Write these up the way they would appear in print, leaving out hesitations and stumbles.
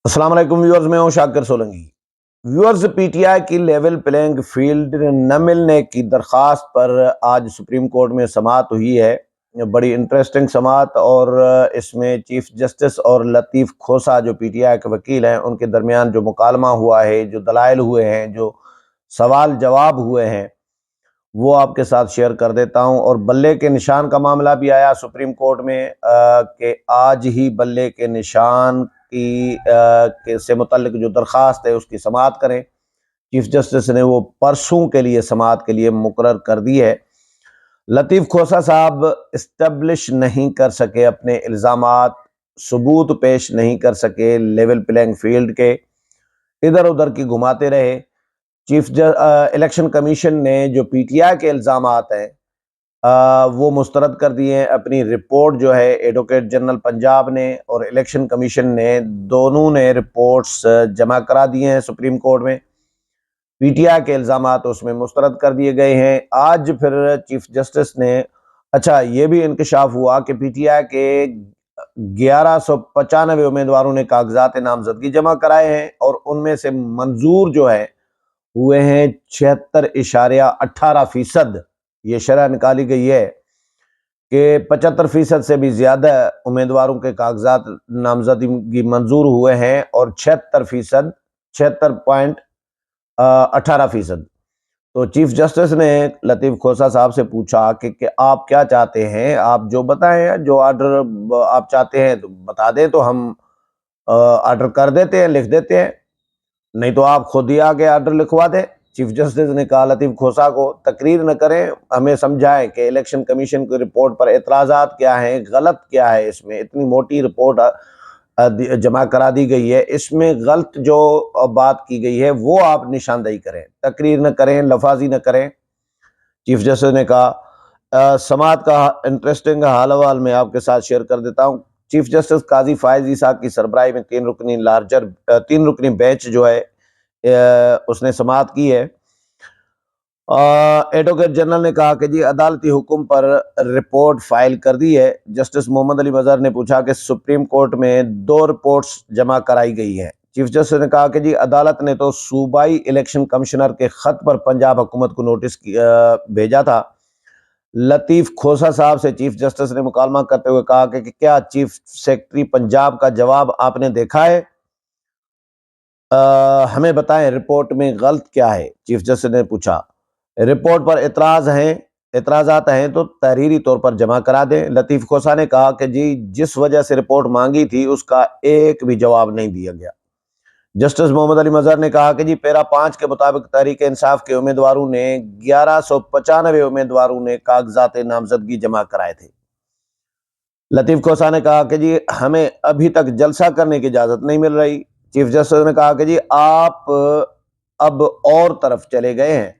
السلام علیکم ویورز، میں ہوں Shakir Solangi. Viewers, P T I کی لیول پلینگ فیلڈ نہ ملنے کی درخواست پر آج سپریم کورٹ میں سماعت ہوئی ہے۔ بڑی انٹرسٹنگ سماعت، اور اس میں چیف جسٹس اور لطیف کھوسہ جو پی ٹی آئی کے وکیل ہیں ان کے درمیان جو مکالمہ ہوا ہے، جو دلائل ہوئے ہیں، جو سوال جواب ہوئے ہیں، وہ آپ کے ساتھ شیئر کر دیتا ہوں۔ اور بلے کے نشان کا معاملہ بھی آیا سپریم کورٹ میں کہ آج ہی بلے کے نشان سے متعلق جو درخواست ہے اس کی سماعت کریں۔ چیف جسٹس نے وہ پرسوں کے لیے سماعت کے لیے مقرر کر دی ہے۔ لطیف کھوسہ صاحب اسٹیبلش نہیں کر سکے اپنے الزامات، ثبوت پیش نہیں کر سکے لیول پلینگ فیلڈ کے، ادھر ادھر کی گھماتے رہے۔ الیکشن کمیشن نے جو پی ٹی آئی کے الزامات ہیں وہ مسترد کر دیے ہیں۔ اپنی رپورٹ جو ہے ایڈوکیٹ جنرل پنجاب نے اور الیکشن کمیشن نے دونوں نے رپورٹس جمع کرا دیے ہیں سپریم کورٹ میں۔ پی ٹی آئی کے الزامات اس میں مسترد کر دیے گئے ہیں۔ آج پھر چیف جسٹس نے یہ بھی انکشاف ہوا کہ پی ٹی آئی کے 1195 امیدواروں نے کاغذات نامزدگی جمع کرائے ہیں، اور ان میں سے منظور جو ہے ہوئے ہیں 76.18%۔ یہ شرح نکالی گئی ہے کہ 75% سے بھی زیادہ امیدواروں کے کاغذات نامزدگی منظور ہوئے ہیں، اور 76.18%۔ تو چیف جسٹس نے لطیف کھوسہ صاحب سے پوچھا کہ آپ کیا چاہتے ہیں، آپ جو بتائیں، جو آرڈر آپ چاہتے ہیں تو بتا دیں تو ہم آرڈر کر دیتے ہیں، لکھ دیتے ہیں، نہیں تو آپ خود ہی آگے آرڈر لکھوا دیں۔ چیف جسٹس نے کہا لطیف کھوسہ کو تقریر نہ کریں، ہمیں سمجھائیں کہ الیکشن کمیشن کی رپورٹ پر اعتراضات کیا ہیں، غلط کیا ہے، اس میں اتنی موٹی رپورٹ جمع کرا دی گئی ہے، اس میں غلط جو بات کی گئی ہے وہ آپ نشاندہی کریں، تقریر نہ کریں، لفاظی نہ کریں۔ چیف جسٹس نے کہا سماعت کا انٹرسٹنگ حال احوال میں آپ کے ساتھ شیئر کر دیتا ہوں۔ چیف جسٹس قاضی فائز عیسیٰ کی سربراہی میں تین رکنی بینچ جو ہے اس نے سماعت کی ہے۔ ایڈوکیٹ جنرل نے کہا کہ عدالتی حکم پر رپورٹ فائل کر دی ہے۔ جسٹس محمد علی مظہر نے پوچھا کہ سپریم کورٹ میں 2 رپورٹس جمع کرائی گئی ہیں۔ چیف جسٹس نے کہا کہ عدالت نے تو صوبائی الیکشن کمشنر کے خط پر پنجاب حکومت کو نوٹس بھیجا تھا۔ لطیف کھوسہ صاحب سے چیف جسٹس نے مکالمہ کرتے ہوئے کہا کہ کیا چیف سیکرٹری پنجاب کا جواب آپ نے دیکھا ہے؟ ہمیں بتائیں رپورٹ میں غلط کیا ہے؟ چیف جسٹس نے پوچھا۔ رپورٹ پر اعتراضات ہیں تو تحریری طور پر جمع کرا دیں۔ لطیف کھوسہ نے کہا کہ جس وجہ سے رپورٹ مانگی تھی اس کا ایک بھی جواب نہیں دیا گیا۔ جسٹس محمد علی مظہر نے کہا کہ پیرا 5 کے مطابق تحریک انصاف کے امیدواروں نے 1195 امیدواروں نے کاغذات نامزدگی جمع کرائے تھے۔ لطیف کھوسہ نے کہا کہ ہمیں ابھی تک جلسہ کرنے کی اجازت نہیں مل رہی۔ چیف جسٹس نے کہا کہ آپ اب اور طرف چلے گئے ہیں،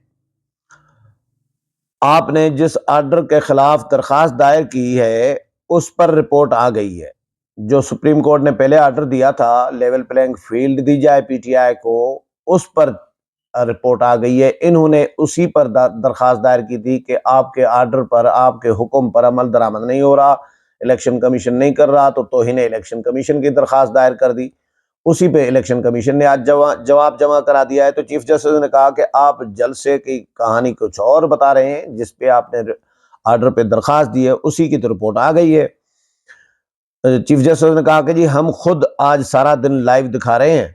آپ نے جس آرڈر کے خلاف درخواست دائر کی ہے اس پر رپورٹ آ گئی ہے۔ جو سپریم کورٹ نے پہلے آرڈر دیا تھا لیول پلینگ فیلڈ دی جائے پی ٹی آئی کو، اس پر رپورٹ آ گئی ہے۔ انہوں نے اسی پر درخواست دائر کی تھی کہ آپ کے آرڈر پر، آپ کے حکم پر عمل درآمد نہیں ہو رہا، الیکشن کمیشن نہیں کر رہا، تو توہین الیکشن کمیشن کی درخواست دائر کر دی۔ اسی پہ الیکشن کمیشن نے آج جواب جمع کرا دیا ہے۔ تو چیف جسٹس نے کہا کہ آپ جلسے کی کہانی کچھ اور بتا رہے ہیں، جس پہ آپ نے آرڈر پہ درخواست دی ہے اسی کی تو رپورٹ آ گئی ہے۔ چیف جسٹس نے کہا کہ ہم خود آج سارا دن لائیو دکھا رہے ہیں،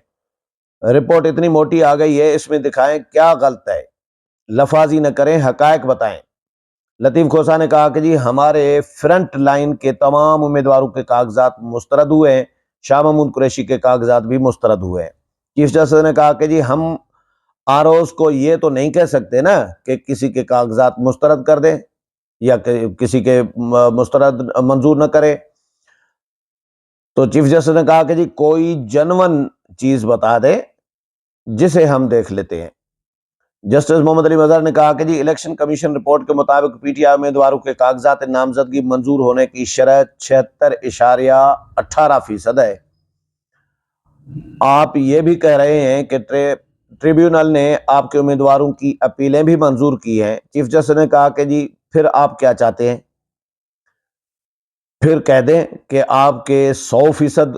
رپورٹ اتنی موٹی آ گئی ہے، اس میں دکھائیں کیا غلط ہے، لفاظی نہ کریں، حقائق بتائیں۔ لطیف کھوسہ نے کہا کہ ہمارے فرنٹ لائن کے تمام امیدواروں کے کاغذات مسترد ہوئے ہیں، شاہ محمود قریشی کے کاغذات بھی مسترد ہوئے ہیں۔ چیف جسٹس نے کہا کہ ہم آروز کو یہ تو نہیں کہہ سکتے نا کہ کسی کے کاغذات مسترد کر دیں یا کسی کے مسترد منظور نہ کریں۔ تو چیف جسٹس نے کہا کہ کوئی جنون چیز بتا دے جسے ہم دیکھ لیتے ہیں۔ جسٹس محمد علی مظہر نے کہا کہ الیکشن کمیشن رپورٹ کے مطابق پی ٹی آئی امیدواروں کے کاغذات نامزدگی منظور ہونے کی شرح 76.18% ہے۔ آپ یہ بھی کہہ رہے ہیں کہ ٹریبیونل نے آپ کے امیدواروں کی اپیلیں بھی منظور کی ہیں۔ چیف جسٹس نے کہا کہ پھر آپ کیا چاہتے ہیں؟ پھر کہہ دیں کہ آپ کے 100%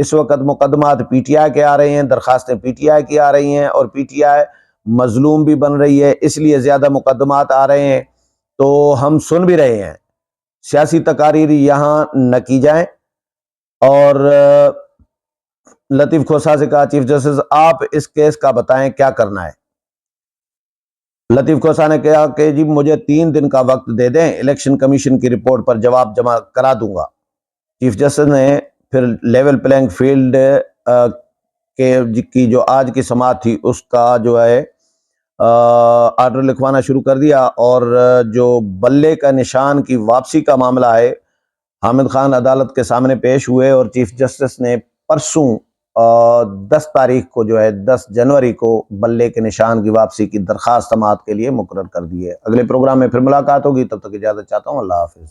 اس وقت مقدمات پی ٹی آئی کے آ رہے ہیں، درخواستیں پی ٹی آئی کی آ رہی ہیں، اور پی ٹی آئی مظلوم بھی بن رہی ہے، اس لیے زیادہ مقدمات آ رہے ہیں۔ تو ہم سن بھی رہے ہیں، سیاسی تقاریر یہاں نہ کی جائیں۔ اور لطیف کھوسہ سے کہا چیف جسٹس آپ اس کیس کا بتائیں کیا کرنا ہے۔ لطیف کھوسہ نے کہا کہ جی مجھے 3 دن کا وقت دے دیں، الیکشن کمیشن کی رپورٹ پر جواب جمع کرا دوں گا۔ چیف جسٹس نے پھر لیول پلینگ فیلڈ کی جو آج کی سماعت تھی اس کا جو ہے آرڈر لکھوانا شروع کر دیا، اور جو بلے کا نشان کی واپسی کا معاملہ ہے، حامد خان عدالت کے سامنے پیش ہوئے، اور چیف جسٹس نے پرسوں 10 تاریخ کو جو ہے 10 جنوری کو بلے کے نشان کی واپسی کی درخواست سماعت کے لیے مقرر کر دی ہے۔ اگلے پروگرام میں پھر ملاقات ہوگی، تب تک اجازت چاہتا ہوں، اللہ حافظ۔